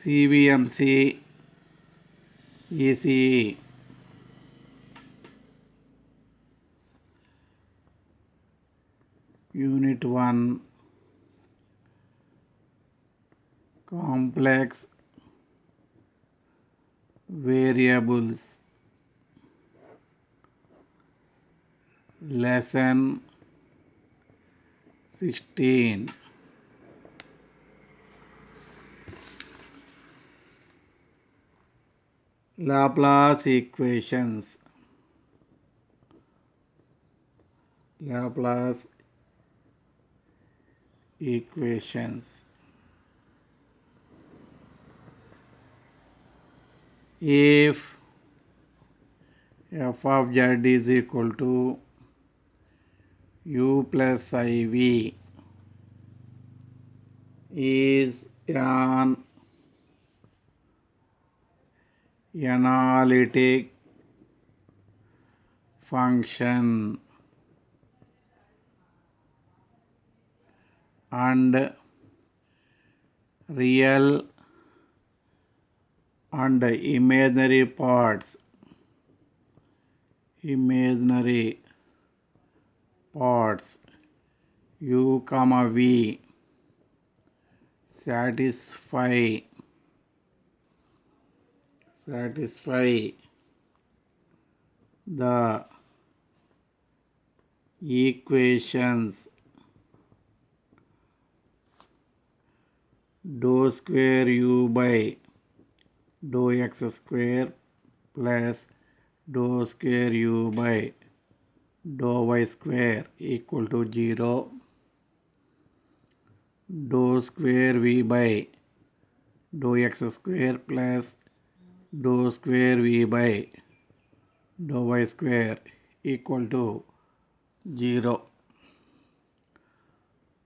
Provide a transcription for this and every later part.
CVMC, ECE. Unit 1, complex variables. Lesson 16. Laplace equations. Laplace equations. If f of z is equal to u plus iv is an analytic function and real and imaginary parts u comma v satisfy the equations dou square u by dou x square plus dou square u by dou y square equal to 0, dou square v by dou x square plus dou square v by dou y square equal to 0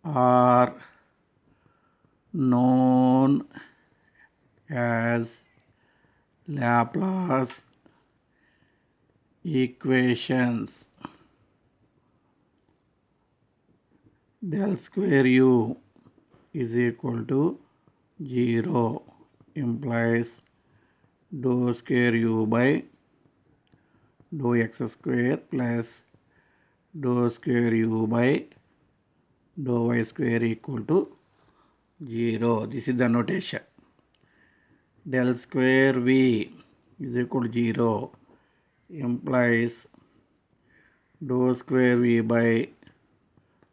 are known as Laplace equations. Del square u is equal to 0 implies dou square u by dou x square plus dou square u by dou y square equal to 0. This is the notation. Del square v is equal to 0 implies dou square v by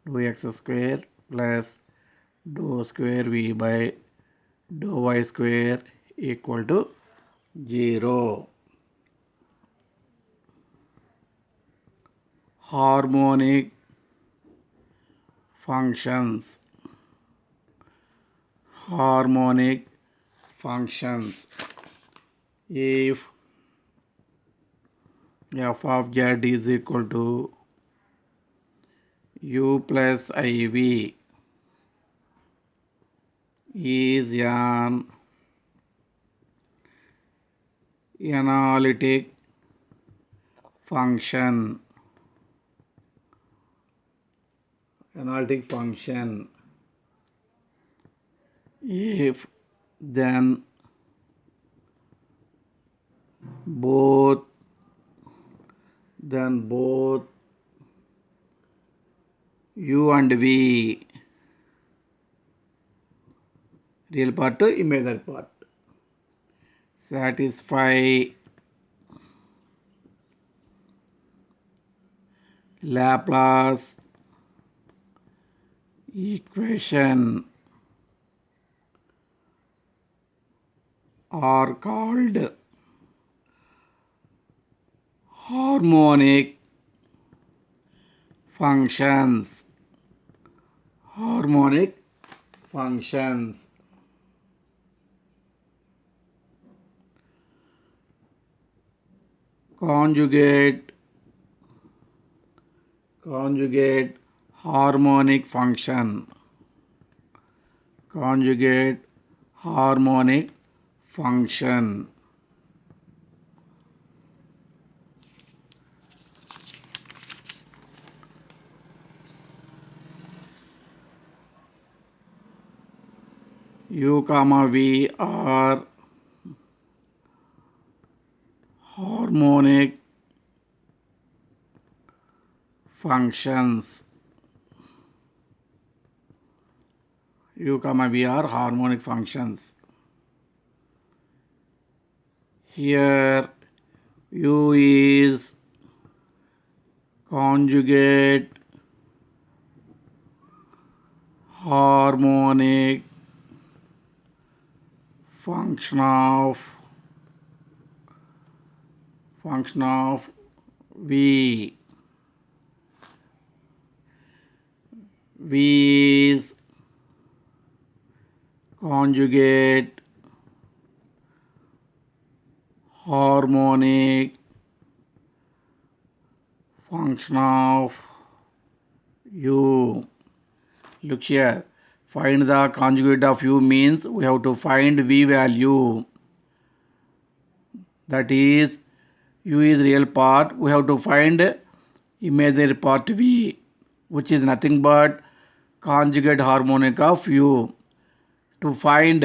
dou x square plus dou square v by dou y square equal to 0. Harmonic functions. If f of z is equal to u plus iv is an analytic function. If then both u and v, real part to imaginary part, satisfy Laplace equation are called harmonic functions. Conjugate harmonic function. u comma v are harmonic functions. U comma v are harmonic functions. Here u is conjugate harmonic function of v. V is conjugate harmonic function of u. Look here, find the conjugate of u means we have to find v value. That is, u is real part, we have to find imaginary part v, which is nothing but conjugate harmonic of u. To find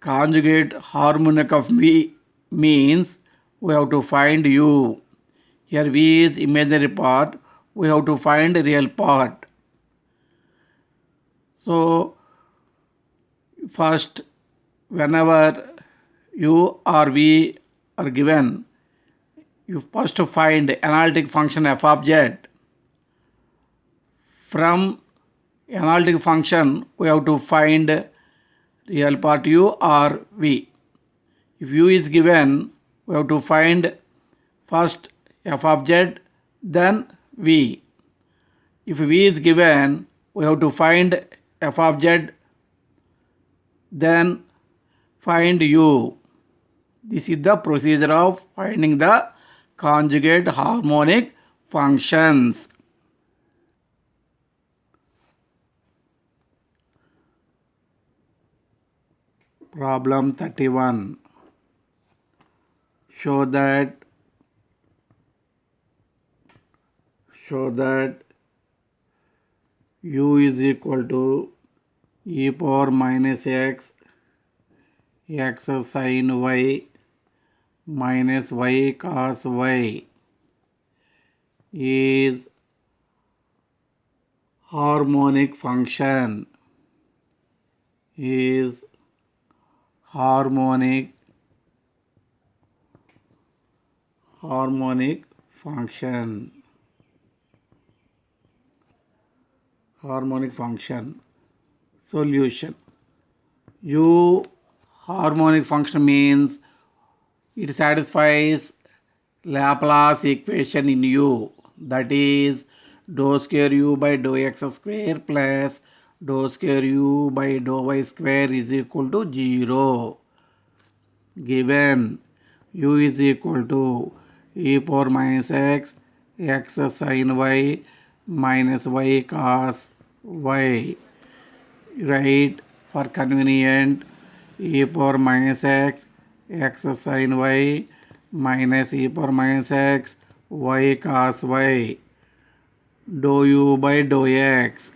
conjugate harmonic of v means we have to find u. Here v is imaginary part, we have to find real part. So first, whenever u or v are given, you first find analytic function f of z. From analytic function, we have to find real part u or v. If u is given, we have to find first f of z, then v. If v is given, we have to find f of z, then find u. This is the procedure of finding the conjugate harmonic functions. Problem 31. Show that u is equal to e power minus x sin y minus y cos y is harmonic function. Harmonic function. Solution. U harmonic function means it satisfies Laplace equation in u, that is dou square u by dou x square plus dou square u by dou y square is equal to 0. Given u is equal to e power minus x sin y minus y cos y. Write for convenient e power minus x sin y minus e power minus x y cos y dou u by dou x.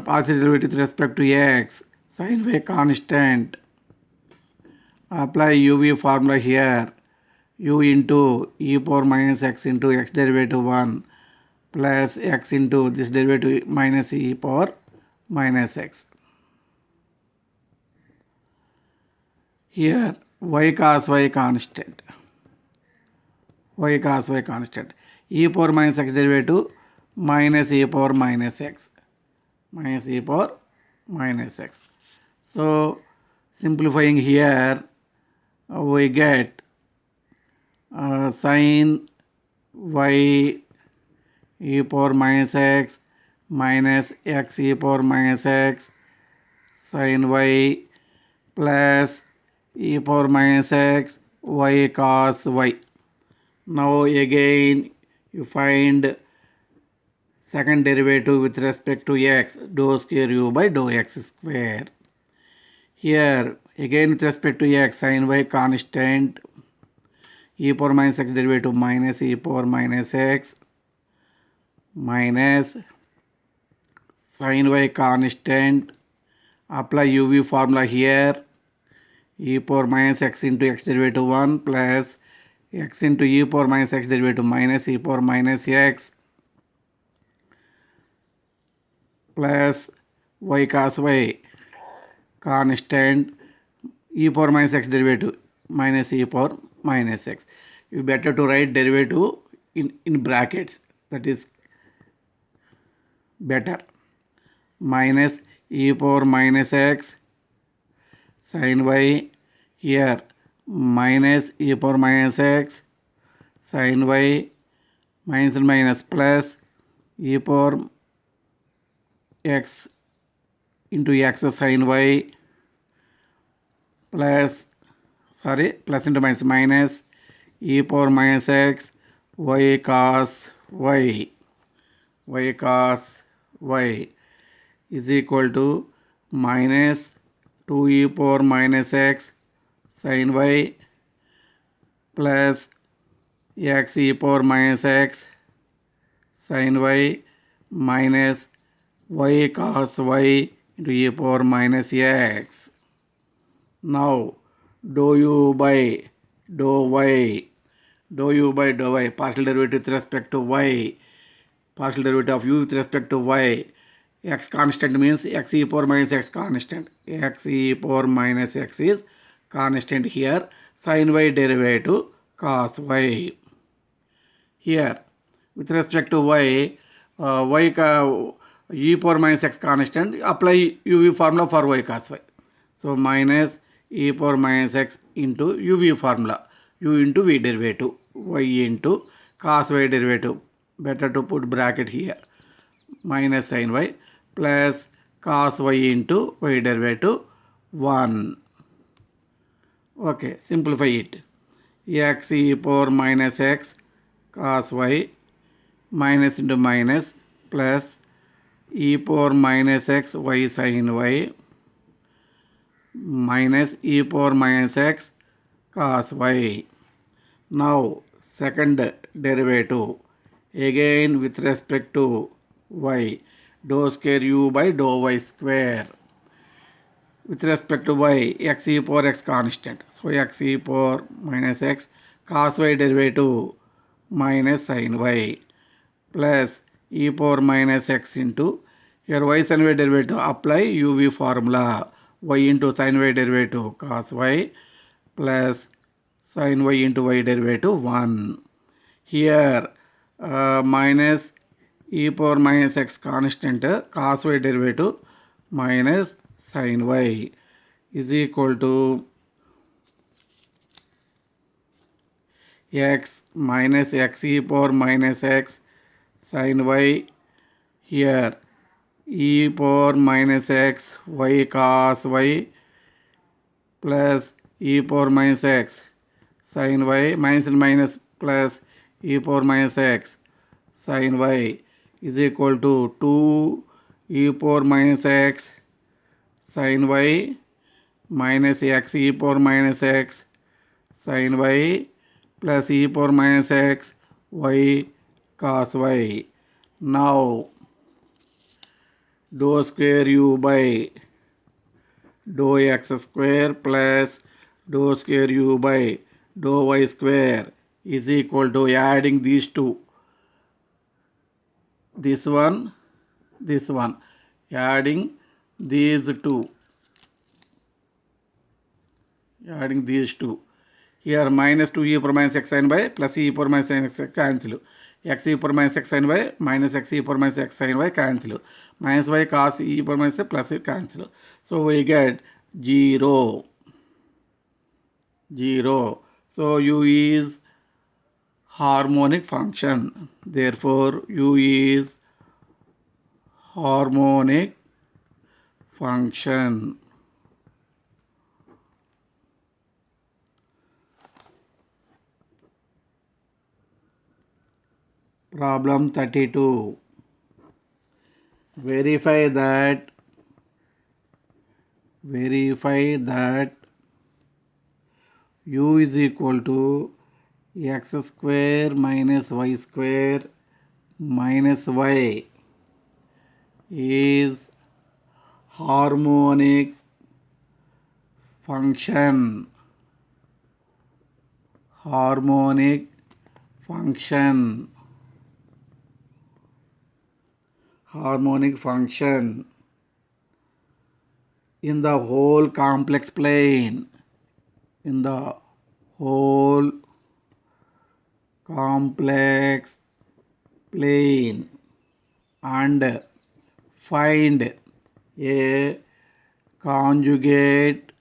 Partial derivative with respect to x, sin y constant. Apply uv formula here. U into e power minus x into x derivative 1 plus x into this derivative minus e power minus x. Here y cos y constant. E power minus x derivative minus e power minus x. So simplifying here, we get sin y e power minus x minus x e power minus x sin y plus e power minus x y cos y. Now again you find second derivative with respect to x, dou square u by dou x square. Here again with respect to x, sin y constant, e power minus x derivative minus e power minus x minus sin y constant. Apply UV formula here. E power minus x into x derivative 1 plus x into e power minus x derivative minus e power minus x plus y cos y constant e power minus x derivative minus e power minus x. You better to write derivative in brackets, that is better. Minus e power minus x sin y here minus e power minus x sin y minus and minus plus e power x into x sin y plus plus into minus e power minus x y cos y is equal to minus 2e power minus x sin y plus x e power minus x sin y minus y cos y into e power minus x. Now dou u by dou y, partial derivative with respect to y, partial derivative of u with respect to y. X constant means x e power minus x constant. X e power minus x is constant here. Sin y derivative cos y. Here with respect to y, e power minus x constant, apply uv formula for y cos y. So minus e power minus x into uv formula, u into v derivative, y into cos y derivative. Better to put bracket here. Minus sin y plus cos y into y derivative 1. Okay, simplify it. X e power minus x cos y minus into minus plus e power minus x y sin y minus e power minus x cos y. Now second derivative again with respect to y, dou square u by dou y square. With respect to y, x e power x constant. So x e power minus x cos y derivative minus sin y plus e power minus x into here y sin y derivative, apply uv formula, y into sin y derivative cos y plus sin y into y derivative 1. Here minus e power minus x constant cos y derivative minus sin y is equal to x minus x e power minus x sin y here e power minus x y cos y plus e power minus x sin y minus and minus plus e power minus x sin y is equal to 2 e power minus x sin y minus x e power minus x sin y plus e power minus x y cos y. Now dou square u by dou x square plus dou square u by dou y square is equal to adding these two. This one, adding these two. Here minus 2e power minus x sin y plus e power minus x cancel. X e power minus x sin y minus x e power minus x sin y cancel. Minus y cos e power minus x plus cancel. So we get 0. So u is harmonic function. Therefore u is harmonic function. Problem 32. Verify that u is equal to x square minus y square minus y is harmonic function. Harmonic function. Harmonic function in the whole complex plane. In the whole complex plane, and find a conjugate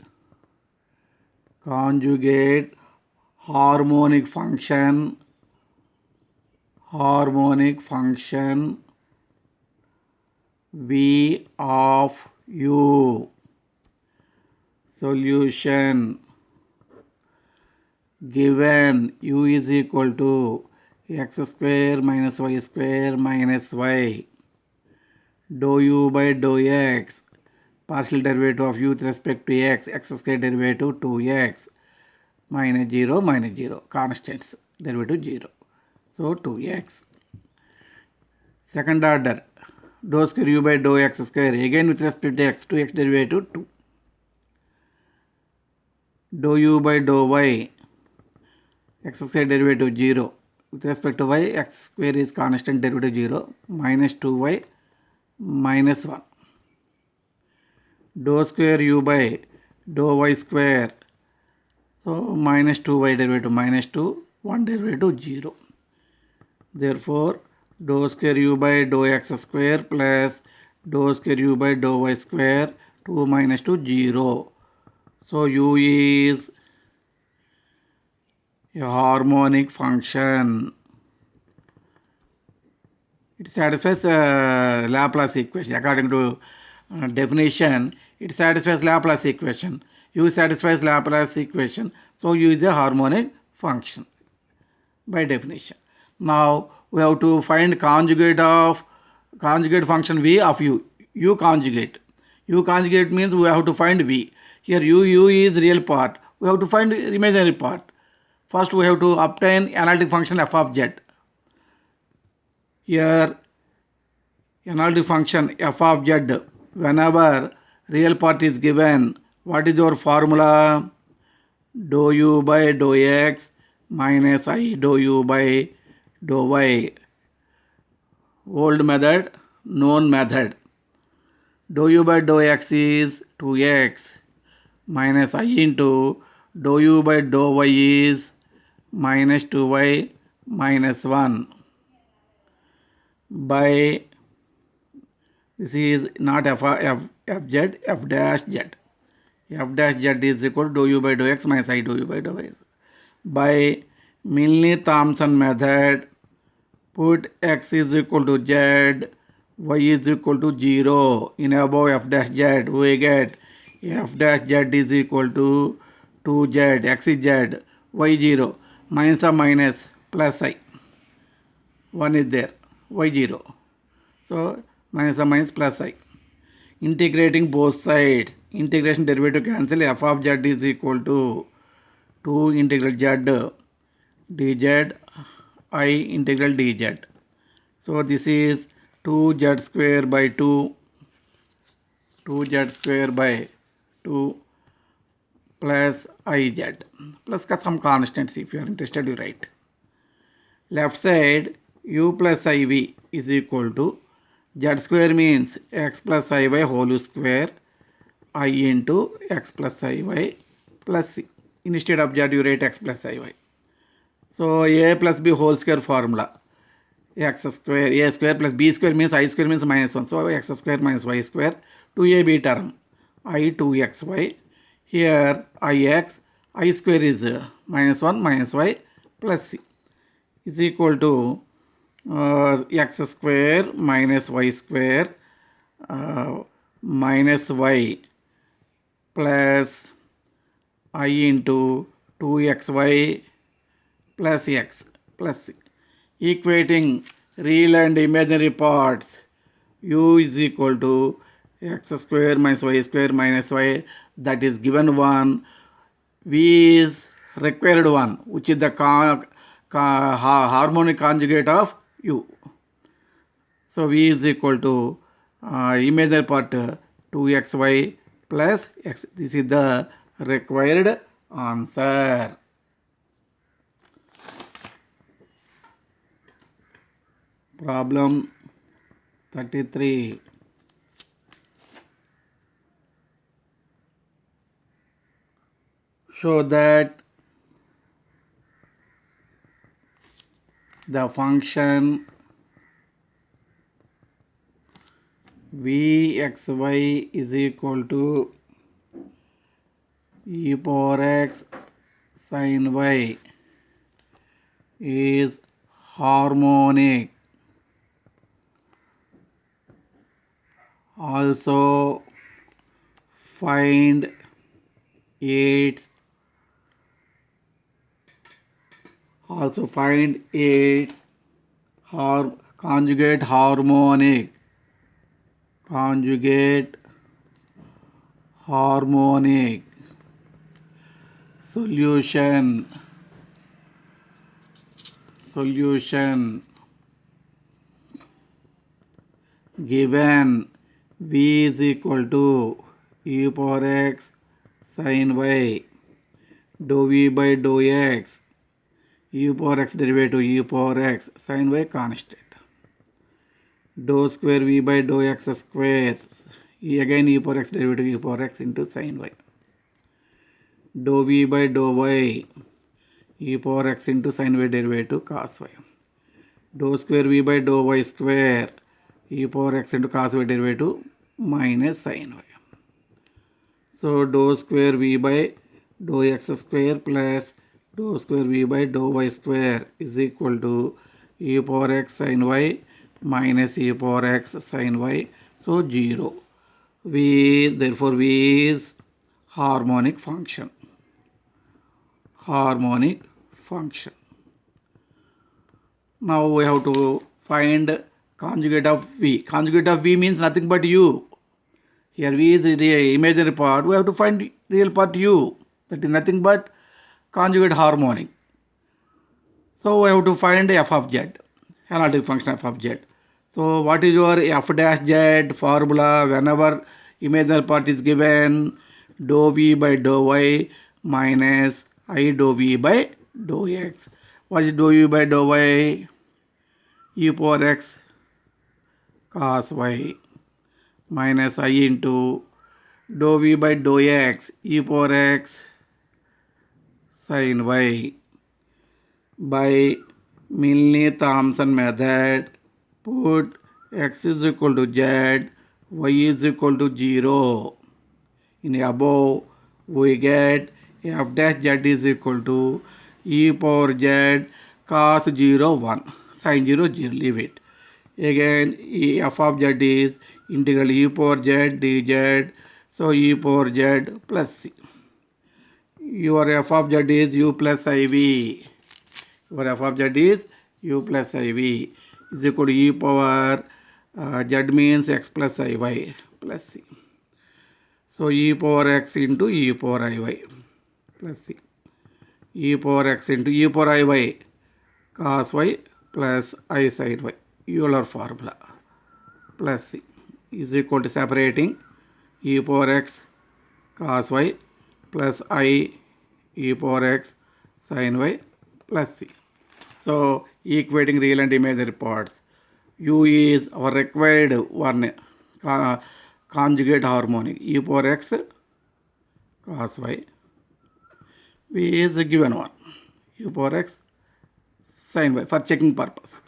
harmonic function V of u. Solution: given u is equal to x square minus y square minus y, dou u by dou x, partial derivative of u with respect to x square derivative 2x, minus 0, constants, derivative 0. So 2x. Second order, dou square u by dou x square, again with respect to x, 2x derivative 2. Dou u by dou y, x square derivative 0. With respect to y, x square is constant, derivative 0, minus 2y minus 1. Dou square u by dou y square, so minus 2y derivative minus 2, 1 derivative 0. Therefore, dou square u by dou x square plus dou square u by dou y square, 2 minus 2, 0. So u is a harmonic function. It satisfies Laplace equation. According to definition, it satisfies Laplace equation. U satisfies Laplace equation. So U is a harmonic function by definition. Now we have to find conjugate function V of U. U conjugate. U conjugate means we have to find V. Here U is real part. We have to find imaginary part. First we have to obtain analytic function f of z. Here analytic function f of z, whenever real part is given, what is your formula? Dou u by dou x minus I dou u by dou y. Old method, known method. Dou u by dou x is 2x minus I into dou u by dou y is minus 2y minus 1 by, this is not f z, f dash z. F dash z is equal to dou u by dou x minus I dou u by dou y. By Milne-Thomson method, put x is equal to z, y is equal to 0 in above f dash z. We get f dash z is equal to 2z, x is z, y 0, minus or minus plus I, 1 is there, y 0. So minus or minus plus I. Integrating both sides, integration derivative cancel, f of z is equal to 2 integral z dz I integral dz. So this is 2z square by 2, 2z square by 2 plus iz, plus some constants. If you are interested, you write. Left side, u plus iv is equal to z square means x plus iy whole square, I into x plus iy plus c. Instead of z, you write x plus iy. So a plus b whole square formula, x square, a square plus b square means I square means minus 1. So x square minus y square, 2ab term, I 2xy. Here ix, I square is minus 1 minus y plus c is equal to x square minus y square minus y plus I into 2xy plus x plus c. Equating real and imaginary parts, u is equal to x square minus y square minus y, that is given one. V is required one, which is the harmonic conjugate of u. So v is equal to imaginary part 2xy plus x. This is the required answer. Problem 33. Show that the function vxy is equal to e power x sin y is harmonic. Also find its conjugate harmonic solution. Given v is equal to e power x sin y dou v by dou x, e power x derivative e power x sin y constant, dou square v by dou x square, again e power x derivative e power x into sin y, dou v by dou y e power x into sin y derivative cos y, dou square v by dou y square e power x into cos y derivative minus sin y. So dou square v by dou x square plus dou square v by dou y square is equal to e power x sin y minus e power x sin y. So 0. Therefore v is harmonic function. Now we have to find conjugate of v. Conjugate of v means nothing but u. Here v is the imaginary part. We have to find real part u. That is nothing but conjugate harmonic. So we have to find f of z, analytic function f of z. So what is your f dash z formula? Whenever imaginary part is given, dou v by dou y minus I dou v by dou x. What is dou v by dou y? E power x cos y minus I into dou v by dou x e power x sin y. By Milne-Thomson method, put x is equal to z, y is equal to 0. In above, we get f dash z is equal to e power z cos 0 1, sin 0 0, leave it. Again f of z is integral e power z dz, so e power z plus c. Your f of z is u plus iv. Your f of z is u plus iv is equal to e power z means x plus iy plus c. So e power x into e power iy plus c. E power x into e power iy cos y plus I sin y. Euler formula plus c is equal to separating e power x cos y plus I e power x sin y plus c. So equating real and imaginary parts. U is our required one, conjugate harmonic, e power x cos y. V is a given one, e power x sin y, for checking purpose.